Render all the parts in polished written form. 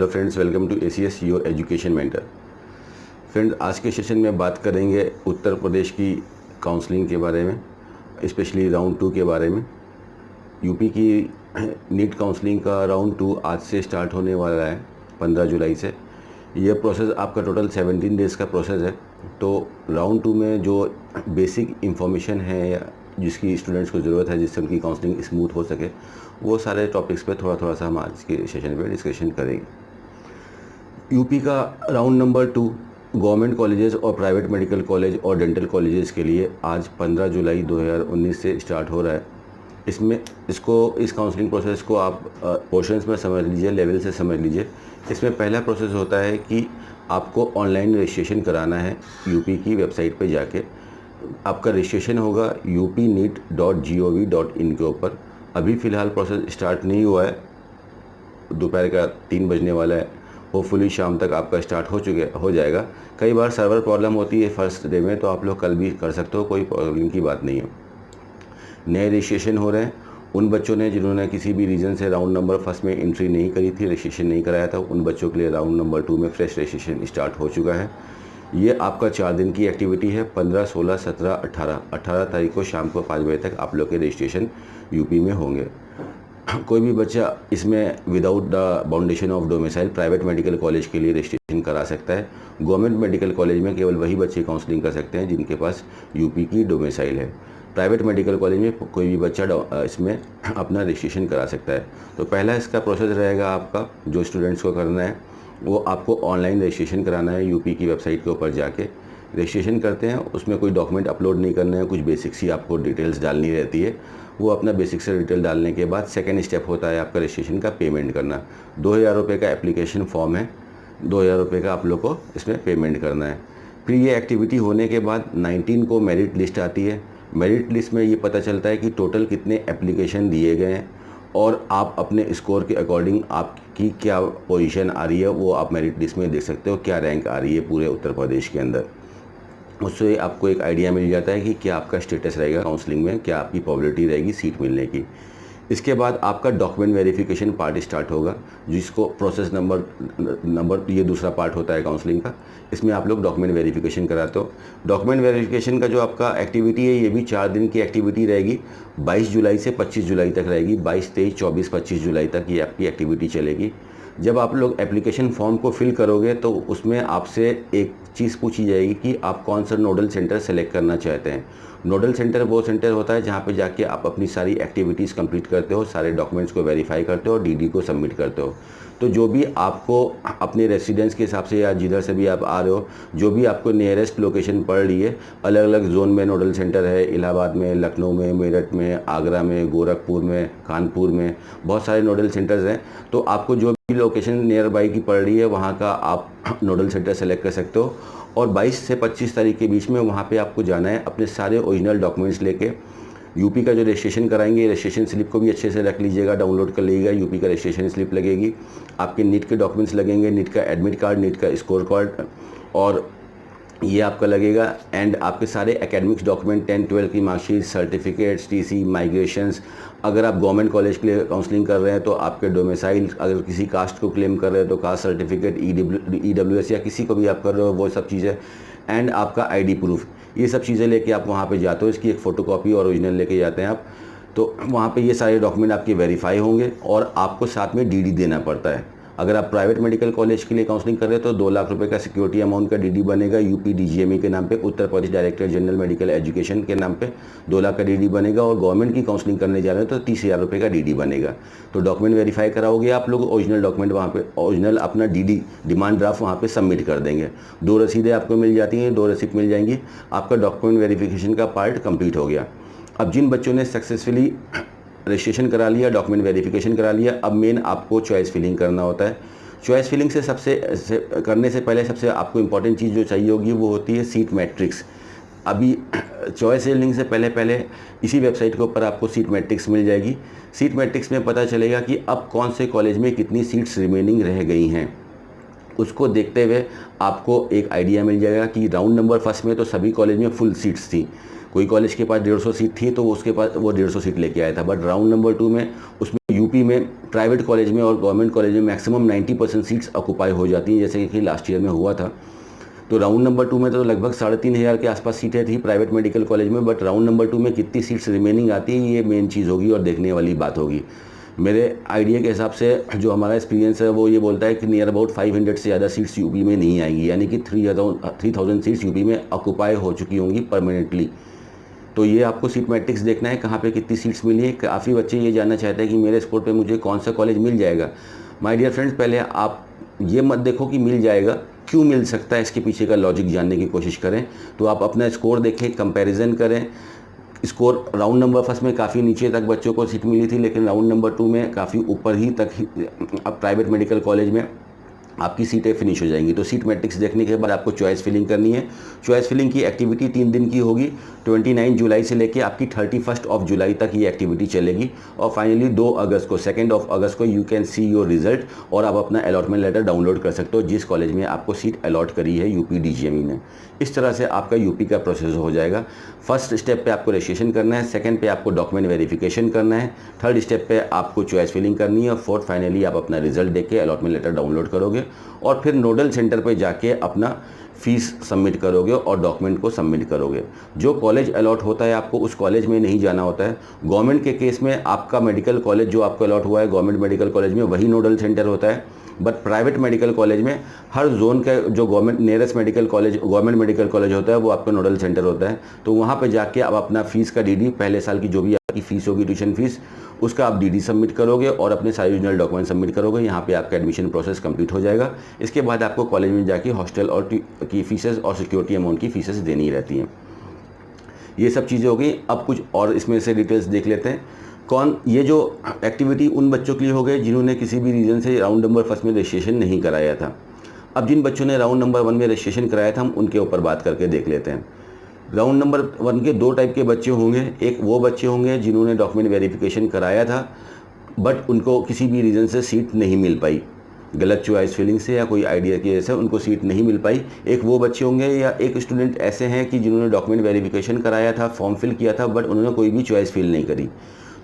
Hello friends, welcome to ACS your education mentor. Friends, आज के session में बात करेंगे उत्तर प्रदेश की काउंसलिंग के बारे में, स्पेशली राउंड 2 के बारे में। यूपी की नीट काउंसलिंग का राउंड 2 आज से स्टार्ट होने वाला है 15 जुलाई से। यह प्रोसेस आपका टोटल 17 डेज़ का प्रोसेस है। तो राउंड 2 में जो बेसिक इंफॉर्मेशन है या जिसकी स्टूडेंट्स को ज़रूरत है जिससे उनकी काउंसलिंग स्मूथ हो सके, वो सारे टॉपिक्स पे थोड़ा सा हम आज के सेशन पे डिस्कशन करेंगे। यूपी का राउंड नंबर 2 गवर्नमेंट कॉलेजेस और प्राइवेट मेडिकल कॉलेज और डेंटल कॉलेजेस के लिए आज 15 जुलाई 2019 से स्टार्ट हो रहा है। इसमें इस काउंसलिंग प्रोसेस को आप पोर्शंस में समझ लीजिए, लेवल से समझ लीजिए। इसमें पहला प्रोसेस होता है कि आपको ऑनलाइन रजिस्ट्रेशन कराना है यूपी की वेबसाइट पे जाके। आपका रजिस्ट्रेशन होगा upneet.gov.in के ऊपर। अभी फ़िलहाल प्रोसेस स्टार्ट नहीं हुआ है, दोपहर का 3 बजने वाला है। होपफुली शाम तक आपका स्टार्ट हो जाएगा। कई बार सर्वर प्रॉब्लम होती है फर्स्ट डे में, तो आप लोग कल भी कर सकते हो, कोई प्रॉब्लम की बात नहीं है। नए रजिस्ट्रेशन हो रहे हैं उन बच्चों ने जिन्होंने किसी भी रीज़न से राउंड नंबर फर्स्ट में एंट्री नहीं करी थी, रजिस्ट्रेशन नहीं कराया था, उन बच्चों के लिए राउंड नंबर 2 में फ्रेश रजिस्ट्रेशन स्टार्ट हो चुका है। ये आपका 4 दिन की एक्टिविटी है। 15, 16, 17, 18 तारीख को शाम को 5 बजे तक आप लोग के रजिस्ट्रेशन यूपी में होंगे। कोई भी बच्चा इसमें without the boundation of domicile private medical college के लिए रजिस्ट्रेशन करा सकता है। गवर्नमेंट मेडिकल कॉलेज में केवल वही बच्चे काउंसलिंग कर सकते हैं जिनके पास यूपी की डोमिसाइल है। प्राइवेट मेडिकल कॉलेज में कोई भी बच्चा इसमें अपना रजिस्ट्रेशन करा सकता है। तो पहला इसका प्रोसेस रहेगा, आपका जो स्टूडेंट्स को करना है वो आपको ऑनलाइन रजिस्ट्रेशन कराना है। यूपी की वेबसाइट के ऊपर जाके रजिस्ट्रेशन करते हैं, उसमें कोई डॉक्यूमेंट अपलोड नहीं करने हैं, कुछ बेसिक्स ही आपको डिटेल्स डालनी रहती है। वो अपना बेसिक से डिटेल डालने के बाद सेकेंड स्टेप होता है आपका रजिस्ट्रेशन का पेमेंट करना। 2000 रुपये का एप्लीकेशन फॉर्म है, 2000 रुपये का आप लोग को इसमें पेमेंट करना है। फिर ये एक्टिविटी होने के बाद 19 को मेरिट लिस्ट आती है। मेरिट लिस्ट में ये पता चलता है कि टोटल कितने एप्लीकेशन दिए गए हैं और आप अपने स्कोर के अकॉर्डिंग आपकी क्या पोजीशन आ रही है वो आप मेरिट लिस्ट में देख सकते हो, क्या रैंक आ रही है पूरे उत्तर प्रदेश के अंदर। उससे आपको एक आइडिया मिल जाता है कि क्या आपका स्टेटस रहेगा काउंसलिंग में, क्या आपकी प्रोबेबिलिटी रहेगी सीट मिलने की। इसके बाद आपका डॉक्यूमेंट वेरिफिकेशन पार्ट स्टार्ट होगा, जिसको प्रोसेस नंबर ये दूसरा पार्ट होता है काउंसलिंग का। इसमें आप लोग डॉक्यूमेंट वेरिफिकेशन कराते हो। डॉक्यूमेंट वेरिफिकेशन का जो आपका एक्टिविटी है ये भी 4 दिन की एक्टिविटी रहेगी। 22 जुलाई से 25 जुलाई तक रहेगी। 22, 23, 24, 25 जुलाई तक ये आपकी एक्टिविटी चलेगी। जब आप लोग एप्लीकेशन फॉर्म को फिल करोगे तो उसमें आपसे एक चीज़ पूछी जाएगी कि आप कौन सा नोडल सेंटर सेलेक्ट करना चाहते हैं। नोडल सेंटर वो सेंटर होता है जहाँ पे जाके आप अपनी सारी एक्टिविटीज़ कंप्लीट करते हो, सारे डॉक्यूमेंट्स को वेरीफाई करते हो और डीडी को सबमिट करते हो। तो जो भी आपको अपने रेसिडेंस के हिसाब से या जिधर से भी आप आ रहे हो, जो भी आपको नियरेस्ट लोकेशन पड़ रही है, अलग अलग जोन में नोडल सेंटर है। इलाहाबाद में, लखनऊ में, मेरठ में, आगरा में, गोरखपुर में, कानपुर में बहुत सारे नोडल सेंटर्स हैं। तो आपको जो भी लोकेशन नियर बाई की पड़ रही है वहाँ का आप नोडल सेंटर सेलेक्ट कर सकते हो। और 22 से 25 तारीख के बीच में वहाँ पे आपको जाना है अपने सारे ओरिजिनल डॉक्यूमेंट्स लेके। यूपी का जो रजिस्ट्रेशन कराएंगे, रजिस्ट्रेशन स्लिप को भी अच्छे से रख लीजिएगा, डाउनलोड कर लीजिएगा। यूपी का रजिस्ट्रेशन स्लिप लगेगी, आपके नीट के डॉक्यूमेंट्स लगेंगे, नीट का एडमिट कार्ड, नीट का स्कोर कार्ड और ये आपका लगेगा। एंड आपके सारे एकेडमिक्स डॉक्यूमेंट, 10, 12 की मार्कशीट, सर्टिफिकेट्स, टीसी, माइग्रेशंस। अगर आप गवर्नमेंट कॉलेज के लिए काउंसलिंग कर रहे हैं तो आपके डोमिसाइल, अगर किसी कास्ट को क्लेम कर रहे हैं तो कास्ट सर्टिफिकेट, EWS या किसी को भी आप कर रहे हो वो सब चीज़ें। एंड आपका ID प्रूफ, ये सब चीज़ें लेके आप वहाँ पे जाते हो। इसकी एक फ़ोटोकॉपी और ओरिजिनल लेके जाते हैं आप। तो वहाँ पे ये सारे डॉक्यूमेंट आपके वेरीफाई होंगे और आपको साथ में DD देना पड़ता है। अगर आप प्राइवेट मेडिकल कॉलेज के लिए काउंसलिंग कर रहे हो तो 2 लाख रुपए का सिक्योरिटी अमाउंट का DD बनेगा। यूपी DGME के नाम पे, Uttar Pradesh director general medical education के नाम पे 2 लाख का DD बनेगा। और गवर्नमेंट की काउंसलिंग करने जा रहे हो तो 30,000 रुपये का DD बनेगा। तो डॉक्यूमेंट वेरीफाई कराओगे आप लोग, ओरिजिनल डॉक्यूमेंट वहाँ पे, ओरिजिनल अपना DD डिमांड ड्राफ्ट वहाँ पे सबमिट कर देंगे। 2 रसीदें आपको मिल जाती हैं, 2 रसीद मिल जाएंगी, आपका डॉक्यूमेंट वेरिफिकेशन का पार्ट कंप्लीट हो गया। अब जिन बच्चों ने सक्सेसफुली रजिस्ट्रेशन करा लिया, डॉक्यूमेंट वेरिफिकेशन करा लिया, अब मेन आपको चॉइस फिलिंग करना होता है। चॉइस फिलिंग से करने से पहले सबसे आपको इंपॉर्टेंट चीज़ जो चाहिए होगी वो होती है सीट मैट्रिक्स। अभी चॉइस फिलिंग से पहले इसी वेबसाइट के ऊपर आपको सीट मैट्रिक्स मिल जाएगी। सीट मैट्रिक्स में पता चलेगा कि अब कौन से कॉलेज में कितनी सीट्स रिमेनिंग रह गई हैं। उसको देखते हुए आपको एक आइडिया मिल जाएगा कि राउंड नंबर फर्स्ट में तो सभी कॉलेज में फुल सीट्स थी, कोई कॉलेज के पास 150 सीट थी तो उसके पास वो 150 सीट लेके आया था। बट राउंड नंबर 2 में उसमें यूपी में प्राइवेट कॉलेज में और गवर्नमेंट कॉलेज में मैक्सिमम 90% सीट्स ऑक्यूपाई हो जाती हैं, जैसे कि लास्ट ईयर में हुआ था। तो राउंड नंबर 2 में तो लगभग 3,500 के आसपास सीटें थी प्राइवेट मेडिकल कॉलेज में। बट राउंड नंबर 2 में कितनी सीट्स रिमेनिंग आती है, ये मेन चीज़ होगी और देखने वाली बात होगी। मेरे आइडिया के हिसाब से जो हमारा एक्सपीरियंस है वो ये बोलता है कि नियर अबाउट 500 से ज़्यादा सीट्स यूपी में नहीं आएंगी, यानी कि 3000 सीट्स यूपी में ऑक्यूपाई हो चुकी होंगी परमानेंटली। तो ये आपको सीट मैट्रिक्स देखना है, कहाँ पे कितनी सीट्स मिली है। काफ़ी बच्चे ये जानना चाहते हैं कि मेरे स्कोर पे मुझे कौन सा कॉलेज मिल जाएगा। माय डियर फ्रेंड्स, पहले आप ये मत देखो कि मिल जाएगा, क्यों मिल सकता है, इसके पीछे का लॉजिक जानने की कोशिश करें। तो आप अपना स्कोर देखें, कंपैरिजन करें। स्कोर राउंड नंबर फर्स्ट में काफ़ी नीचे तक बच्चों को सीट मिली थी, लेकिन राउंड नंबर 2 में काफ़ी ऊपर ही तक अब प्राइवेट मेडिकल कॉलेज में आपकी सीटें फिनिश हो जाएंगी। तो सीट मैट्रिक्स देखने के बाद आपको चॉइस फिलिंग करनी है। चॉइस फिलिंग की एक्टिविटी 3 दिन की होगी, 29 जुलाई से लेके आपकी 31 जुलाई तक ये एक्टिविटी चलेगी। और फाइनली 2 अगस्त को 2 अगस्त को you can see your result और आप अपना अलॉटमेंट लेटर डाउनलोड कर सकते हो जिस कॉलेज में आपको सीट अलॉट करी है यूपी डीजीएमई ने। इस तरह से आपका यूपी का प्रोसेस हो जाएगा। फर्स्ट स्टेप पे आपको रजिस्ट्रेशन करना है, सेकंड पे आपको डॉक्यूमेंट वेरिफिकेशन करना है, थर्ड स्टेप पे आपको चॉइस फिलिंग करनी है और फोर्थ फाइनली आप अपना रिजल्ट देके अलॉटमेंट लेटर डाउनलोड करोगे और फिर नोडल सेंटर पे जाके अपना फीस सबमिट करोगे और डॉक्यूमेंट को सबमिट करोगे। जो कॉलेज अलॉट होता है आपको उस कॉलेज में नहीं जाना होता है। गवर्नमेंट के केस में आपका मेडिकल कॉलेज जो आपको अलॉट हुआ है गवर्नमेंट मेडिकल कॉलेज में वही नोडल सेंटर होता है। बट प्राइवेट मेडिकल कॉलेज में हर जोन का जो government nearest medical college government medical college होता है वो आपका नोडल सेंटर होता है। तो वहाँ पे जाके आप अपना फीस का डीडी, पहले साल की जो भी आपकी फ़ीस होगी ट्यूशन फीस, उसका आप डीडी सबमिट करोगे और अपने सारे ओरिजिनल डॉक्यूमेंट सबमिट करोगे। यहाँ पे आपका एडमिशन प्रोसेस कंप्लीट हो जाएगा। इसके बाद आपको कॉलेज में जाके हॉस्टल और की फ़ीसेस और सिक्योरिटी अमाउंट की फ़ीसेस देनी रहती हैं। ये सब चीज़ें हो गई। अब कुछ और इसमें से डिटेल्स देख लेते हैं। ये जो एक्टिविटी उन बच्चों के लिए हो गए जिन्होंने किसी भी रीज़न से राउंड नंबर फर्स्ट में रजिस्ट्रेशन नहीं कराया था। अब जिन बच्चों ने राउंड नंबर 1 में रजिस्ट्रेशन कराया था हम उनके ऊपर बात करके देख लेते हैं। राउंड नंबर 1 के 2 टाइप के बच्चे होंगे। एक वो बच्चे होंगे जिन्होंने डॉक्यूमेंट वेरिफिकेशन कराया था बट उनको किसी भी रीज़न से सीट नहीं मिल पाई, गलत चॉइस फिलिंग से या कोई आइडिया की वजह से उनको सीट नहीं मिल पाई। एक वो बच्चे होंगे या एक स्टूडेंट ऐसे हैं कि जिन्होंने डॉक्यूमेंट वेरिफिकेशन कराया था, फॉर्म फिल किया था बट उन्होंने कोई भी चॉइस फिल नहीं करी।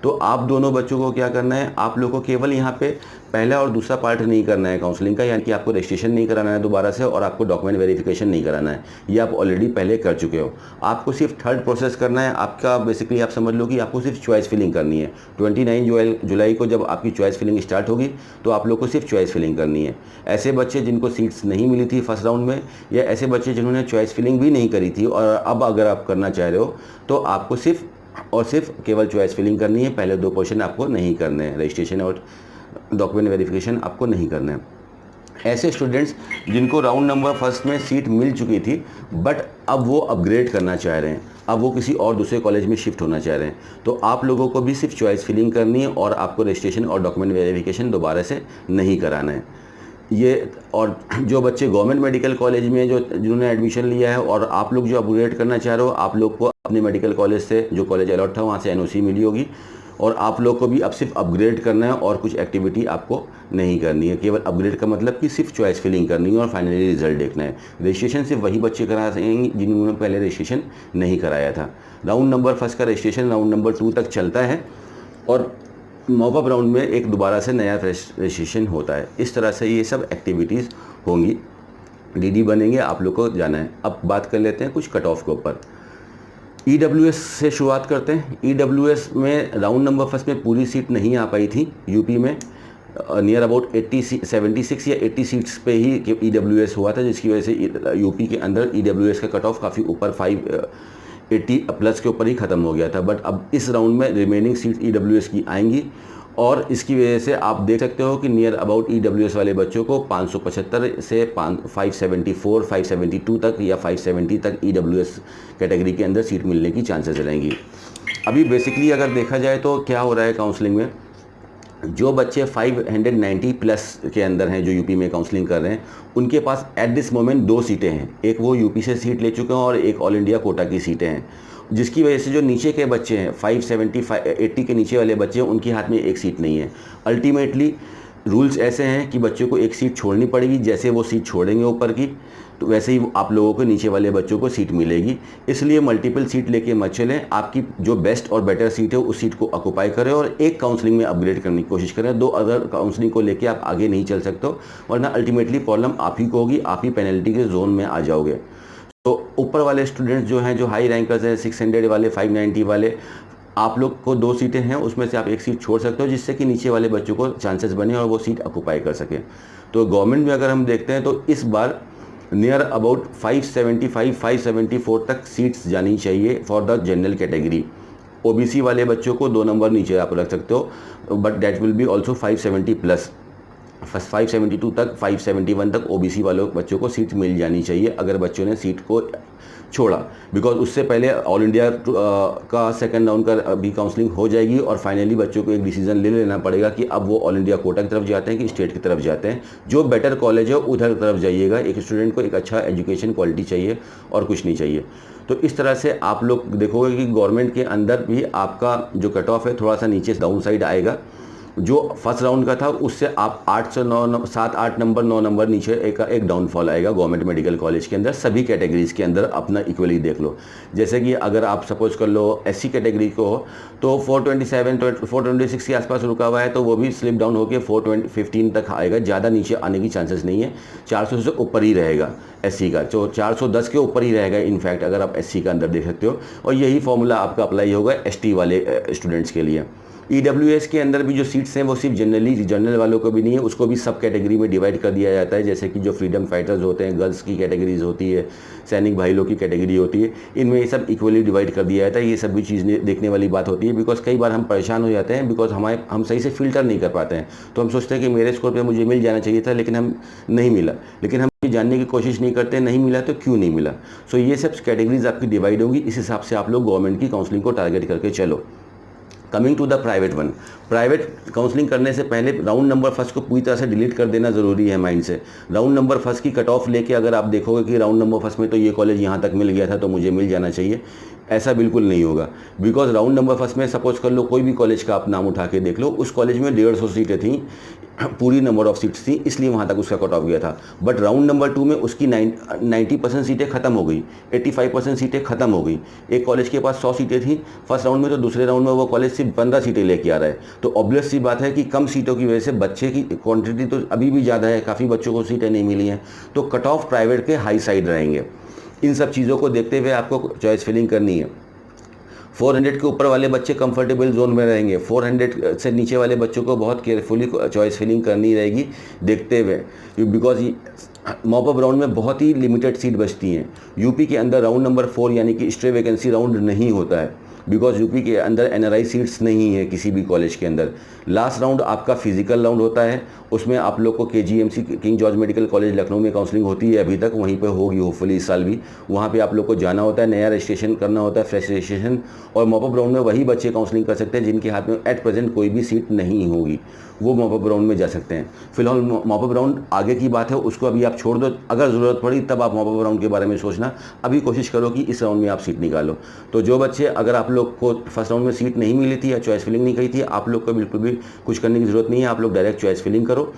तो आप दोनों बच्चों को क्या करना है, आप लोगों को केवल यहाँ पे पहला और दूसरा पार्ट नहीं करना है काउंसलिंग का, यानी कि आपको रजिस्ट्रेशन नहीं कराना है दोबारा से और आपको डॉक्यूमेंट वेरिफिकेशन नहीं कराना है, ये आप ऑलरेडी पहले कर चुके हो। आपको सिर्फ थर्ड प्रोसेस करना है। आपका बेसिकली आप समझ लो कि आपको सिर्फ चॉइस फिलिंग करनी है। 29 जुलाई को जब आपकी चॉइस फिलिंग स्टार्ट होगी तो आप लोग को सिर्फ चॉइस फिलिंग करनी है। ऐसे बच्चे जिनको सीट्स नहीं मिली थी फर्स्ट राउंड में या ऐसे बच्चे जिन्होंने चॉइस फिलिंग भी नहीं करी थी और अब अगर आप करना चाह रहे हो तो आपको सिर्फ और सिर्फ केवल चॉइस फिलिंग करनी है। पहले 2 पोर्शन आपको नहीं करने हैं, रजिस्ट्रेशन और डॉक्यूमेंट वेरिफिकेशन आपको नहीं करना है। ऐसे स्टूडेंट्स जिनको राउंड नंबर फर्स्ट में सीट मिल चुकी थी बट अब वो अपग्रेड करना चाह रहे हैं, अब वो किसी और दूसरे कॉलेज में शिफ्ट होना चाह रहे हैं, तो आप लोगों को भी सिर्फ चॉइस फिलिंग करनी है और आपको रजिस्ट्रेशन और डॉक्यूमेंट वेरिफिकेशन दोबारा से नहीं कराना है। ये और जो बच्चे गवर्नमेंट मेडिकल कॉलेज में जिन्होंने एडमिशन लिया है और आप लोग जो अपग्रेड करना चाह रहे हो, आप लोग को अपने मेडिकल कॉलेज से जो कॉलेज अलॉट था वहाँ से एनओसी मिली होगी और आप लोग को भी अब सिर्फ अपग्रेड करना है और कुछ एक्टिविटी आपको नहीं करनी है। केवल अपग्रेड का मतलब कि सिर्फ चॉइस फिलिंग करनी है और फाइनली रिजल्ट देखना है। रजिस्ट्रेशन सिर्फ वही बच्चे करा सकेंगे जिन्होंने पहले रजिस्ट्रेशन नहीं कराया था। राउंड नंबर फर्स्ट का रजिस्ट्रेशन राउंड नंबर 2 तक चलता है और मॉपअप राउंड में एक दोबारा से नया रजिस्ट्रेशन होता है। इस तरह से ये सब एक्टिविटीज़ होंगी, डीडी बनेंगे, आप लोग को जाना है। अब बात कर लेते हैं कुछ कट ऑफ के ऊपर। ईडब्ल्यूएस से शुरुआत करते हैं। ईडब्ल्यूएस में राउंड नंबर फर्स्ट में पूरी सीट नहीं आ पाई थी यूपी में, नियर अबाउट 76 या 80 सीट्स पे ही ईडब्ल्यूएस हुआ था, जिसकी वजह से यूपी के अंदर ईडब्ल्यूएस का कट ऑफ काफ़ी ऊपर 580 प्लस के ऊपर ही ख़त्म हो गया था। बट अब इस राउंड में रिमेनिंग सीट ईडब्ल्यूएस की आएंगी और इसकी वजह से आप देख सकते हो कि नियर अबाउट ईडब्ल्यूएस वाले बच्चों को 575 से 574, 572 तक या 570 तक ईडब्ल्यूएस कैटेगरी के अंदर सीट मिलने की चांसेस रहेंगी। अभी बेसिकली अगर देखा जाए तो क्या हो रहा है काउंसलिंग में, जो बच्चे 590 प्लस के अंदर हैं जो यूपी में काउंसलिंग कर रहे हैं उनके पास एट दिस मोमेंट 2 सीटें हैं। एक वो यूपी से सीट ले चुके हैं और एक ऑल इंडिया कोटा की सीटें हैं, जिसकी वजह से जो नीचे के बच्चे हैं 570 80 के नीचे वाले बच्चे हैं उनके हाथ में एक सीट नहीं है। अल्टीमेटली रूल्स ऐसे हैं कि बच्चों को एक सीट छोड़नी पड़ेगी, जैसे वो सीट छोड़ेंगे ऊपर की तो वैसे ही आप लोगों को नीचे वाले बच्चों को सीट मिलेगी। इसलिए मल्टीपल सीट लेके मत चलें, आपकी जो बेस्ट और बेटर सीट है उस सीट को ऑक्यूपाई करें और एक काउंसलिंग में अपग्रेड करने की कोशिश करें। 2 अदर काउंसलिंग को लेके आप आगे नहीं चल सकते हो, वरना अल्टीमेटली प्रॉब्लम आप ही को होगी, आप ही पेनल्टी के जोन में आ जाओगे। तो ऊपर वाले स्टूडेंट्स जो हैं, जो हाई रैंकर्स हैं, 600 वाले, 590 वाले, आप लोग को 2 सीटें हैं, उसमें से आप एक सीट छोड़ सकते हो, जिससे कि नीचे वाले बच्चों को चांसेस बने और वो सीट ऑक्यूपाई कर सकें। तो गवर्नमेंट में अगर हम देखते हैं तो इस बार नियर अबाउट 574 तक सीट्स जानी चाहिए for the general category. OBC वाले बच्चों को 2 नंबर नीचे आप रख सकते हो, but that will be also 570 plus. 572 तक, 571 तक ओबीसी वालों बच्चों को सीट मिल जानी चाहिए अगर बच्चों ने सीट को छोड़ा, बिकॉज उससे पहले ऑल इंडिया का सेकंड राउंड का अभी काउंसलिंग हो जाएगी और फाइनली बच्चों को एक डिसीजन ले लेना पड़ेगा कि अब वो ऑल इंडिया कोटा की तरफ जाते हैं कि स्टेट की तरफ जाते हैं। जो बेटर कॉलेज है उधर की तरफ जाइएगा। एक स्टूडेंट को एक अच्छा एजुकेशन क्वालिटी चाहिए और कुछ नहीं चाहिए। तो इस तरह से आप लोग देखोगे कि गवर्नमेंट के अंदर भी आपका जो कट ऑफ है थोड़ा सा नीचे डाउन साइड आएगा। जो फर्स्ट राउंड का था उससे आप 8 से 9, 7, 8 नंबर, 9 नंबर नीचे एक डाउनफॉल आएगा गवर्नमेंट मेडिकल कॉलेज के अंदर। सभी कैटेगरीज के अंदर अपना इक्वली देख लो। जैसे कि अगर आप सपोज कर लो एससी कैटेगरी को हो तो 427, 426 के आसपास रुका हुआ है, तो वो भी स्लिप डाउन होकर 415 तक आएगा। ज़्यादा नीचे आने की चांसेस नहीं है। 400 से ऊपर ही रहेगा एससी का, तो 410 के ऊपर ही रहेगा इनफैक्ट, अगर आप एससी का अंदर देख सकते हो। और यही फॉर्मूला आपका अप्लाई होगा एसटी वाले स्टूडेंट्स के लिए। ईडब्ल्यूएस के अंदर भी जो सीट्स हैं वो सिर्फ जनरल वालों को भी नहीं है, उसको भी सब कैटेगरी में डिवाइड कर दिया जाता है। जैसे कि जो फ्रीडम फाइटर्स होते हैं, गर्ल्स की कैटेगरीज होती है, सैनिक भाई लोग की कैटेगरी होती है, इनमें ये सब इक्वली डिवाइड कर दिया जाता है। ये सब भी चीज़ देखने वाली बात होती है, बिकॉज कई बार हम परेशान हो जाते हैं, बिकॉज हम सही से फिल्टर नहीं कर पाते हैं। तो हम सोचते हैं कि मेरे स्कोर पर मुझे मिल जाना चाहिए था, लेकिन हम नहीं मिला, लेकिन हम ये जानने की कोशिश नहीं करते नहीं मिला तो क्यों नहीं मिला। सो ये सब कैटेगरीज आपकी डिवाइड होगी, इस हिसाब से आप लोग गवर्नमेंट की काउंसलिंग को टारगेट करके चलो। Coming to the private one, private counselling करने से पहले राउंड नंबर फर्स्ट को पूरी तरह से डिलीट कर देना ज़रूरी है माइंड से। राउंड नंबर फर्स्ट की कट ऑफ लेके अगर आप देखोगे कि राउंड नंबर फर्स्ट में तो ये कॉलेज यहाँ तक मिल गया था तो मुझे मिल जाना चाहिए, ऐसा बिल्कुल नहीं होगा। बिकॉज राउंड नंबर फर्स्ट में सपोज कर लो कोई भी कॉलेज का आप नाम उठा के देख लो, उस कॉलेज में 150 सीटें थी, पूरी नंबर ऑफ सीट्स थी, इसलिए वहाँ तक उसका कट ऑफ गया था। बट राउंड नंबर 2 में उसकी 90% सीटें खत्म हो गई, 85% सीटें खत्म हो गई। एक कॉलेज के पास 100 सीटें थी फर्स्ट राउंड में, तो दूसरे राउंड में वो कॉलेज सिर्फ 15 सीटें लेके आ रहा है। तो ऑब्वियस सी बात है कि कम सीटों की वजह से बच्चे की क्वांटिटी तो अभी भी ज़्यादा है, काफ़ी बच्चों को सीटें नहीं मिली हैं, तो कट ऑफ प्राइवेट के हाई साइड रहेंगे। इन सब चीज़ों को देखते हुए आपको चॉइस फिलिंग करनी है। 400 के ऊपर वाले बच्चे कंफर्टेबल जोन में रहेंगे, 400 से नीचे वाले बच्चों को बहुत केयरफुली चॉइस फिलिंग करनी रहेगी देखते हुए, बिकॉज मॉप अप राउंड में बहुत ही लिमिटेड सीट बचती हैं। यूपी के अंदर राउंड नंबर 4 यानी कि स्ट्रे वैकेंसी राउंड नहीं होता है, बिकॉज यूपी के अंदर एनआरआई सीट्स नहीं है किसी भी कॉलेज के अंदर। लास्ट राउंड आपका फिजिकल राउंड होता है, उसमें आप लोग को KGMC king George medical college Lucknow में काउंसलिंग होती है अभी तक, वहीं पे होगी होपफुली इस साल भी। वहाँ पे आप लोग को जाना होता है, नया रजिस्ट्रेशन करना होता है, फ्रेश रजिस्ट्रेशन। और मॉपअप राउंड में वही बच्चे काउंसलिंग कर सकते हैं जिनके हाथ में एट प्रेजेंट कोई भी सीट नहीं होगी, वो मॉपअप राउंड में जा सकते हैं। फिलहाल मॉपअप राउंड आगे की बात है, उसको अभी आप छोड़ दो, अगर ज़रूरत पड़ी तब आप मॉपअप राउंड के बारे में सोचना। अभी कोशिश करो कि इस राउंड में आप सीट निकालो। तो जो बच्चे, अगर आप लोग को फर्स्ट राउंड में सीट नहीं मिली थी या चॉइस फिलिंग नहीं की थी, आप लोग को बिल्कुल भी कुछ करने की ज़रूरत नहीं है, आप लोग डायरेक्ट चॉइस फिलिंग करो।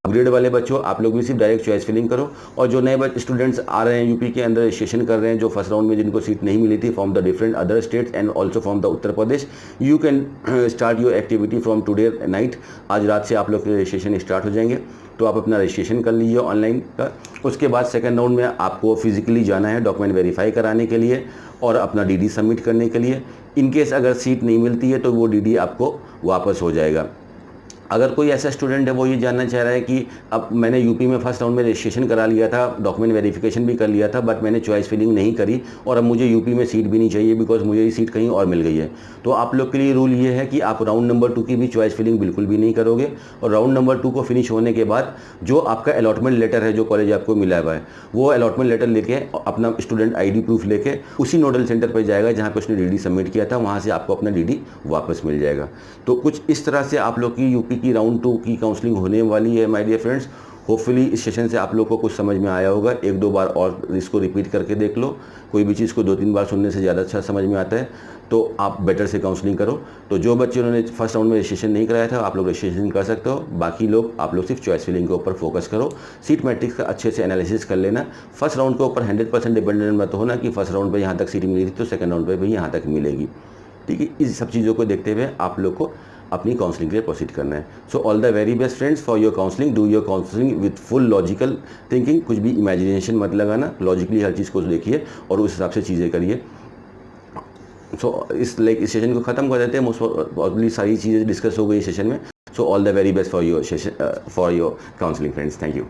अपग्रेड वाले बच्चों, आप लोग भी सिर्फ डायरेक्ट चॉइस फिलिंग करो। और जो नए स्टूडेंट्स आ रहे हैं यूपी के अंदर रजिस्ट्रेशन कर रहे हैं, जो फर्स्ट राउंड में जिनको सीट नहीं मिली थी from the different other states and also from the Uttar Pradesh, you can start your activity from today night. आज रात से आप लोग के रजिस्ट्रेशन स्टार्ट हो जाएंगे, तो आप अपना रजिस्ट्रेशन कर लीजिए ऑनलाइन का। उसके बाद सेकंड राउंड में आपको फिजिकली जाना है डॉक्यूमेंट वेरीफाई कराने के लिए और अपना डीडी सबमिट करने के लिए। इनकेस अगर सीट नहीं मिलती है तो वो डीडी आपको वापस हो जाएगा। अगर कोई ऐसा स्टूडेंट है वो ये जानना चाह रहा है कि अब मैंने यूपी में फर्स्ट राउंड में रजिस्ट्रेशन करा लिया था, डॉक्यूमेंट वेरिफिकेशन भी कर लिया था, बट मैंने चॉइस फिलिंग नहीं करी और अब मुझे यूपी में सीट भी नहीं चाहिए बिकॉज मुझे ये सीट कहीं और मिल गई है, तो आप लोग के लिए रूल ये है कि आप राउंड नंबर 2 की भी चॉइस फिलिंग बिल्कुल भी नहीं करोगे। और राउंड नंबर 2 को फिनिश होने के बाद जो आपका अलॉटमेंट लेटर है, जो कॉलेज आपको मिला हुआ है, वो अलॉटमेंट लेटर लेके अपना स्टूडेंट ID प्रूफ लेके उसी नोडल सेंटर पर जाएगा जहाँ पर उसने DD सबमिट किया था, वहाँ से आपको अपना DD वापस मिल जाएगा। तो कुछ इस तरह से आप लोग की यूपी की राउंड 2 की काउंसलिंग होने वाली है माय डियर फ्रेंड्स। होपफुली इस सेशन से आप लोग को कुछ समझ में आया होगा। 1-2 बार और इसको रिपीट करके देख लो। कोई भी चीज़ को 2-3 बार सुनने से ज़्यादा अच्छा समझ में आता है, तो आप बेटर से काउंसलिंग करो। तो जो बच्चे उन्होंने फर्स्ट राउंड में रजिस्ट्रेशन नहीं कराया था, आप लोग रजिस्ट्रेशन कर सकते हो। बाकी लोग आप लोग सिर्फ चॉइस फिलिंग के ऊपर फोकस करो। सीट मैट्रिक्स का अच्छे से एनालिसिस कर लेना। फर्स्ट राउंड के ऊपर 100% डिपेंडेंट मत होना कि फर्स्ट राउंड पे यहाँ तक सीट मिली थी तो सेकंड राउंड पे भी यहाँ तक मिलेगी। ठीक है, इस सब चीज़ों को देखते हुए आप लोग को अपनी काउंसलिंग के लिए प्रोसीड करना है। So all the very best friends for your counselling. Do your counselling with full logical thinking. कुछ भी इमेजिनेशन मत लगाना, लॉजिकली हर चीज़ को देखिए और उस हिसाब से चीज़ें करिए। सो इस सेशन को ख़त्म कर देते हैं। मोस्ट प्रॉब्ली सारी चीज़ें डिस्कस हो गई इस सेशन में। So all the very best for your session, for your counselling friends. Thank you.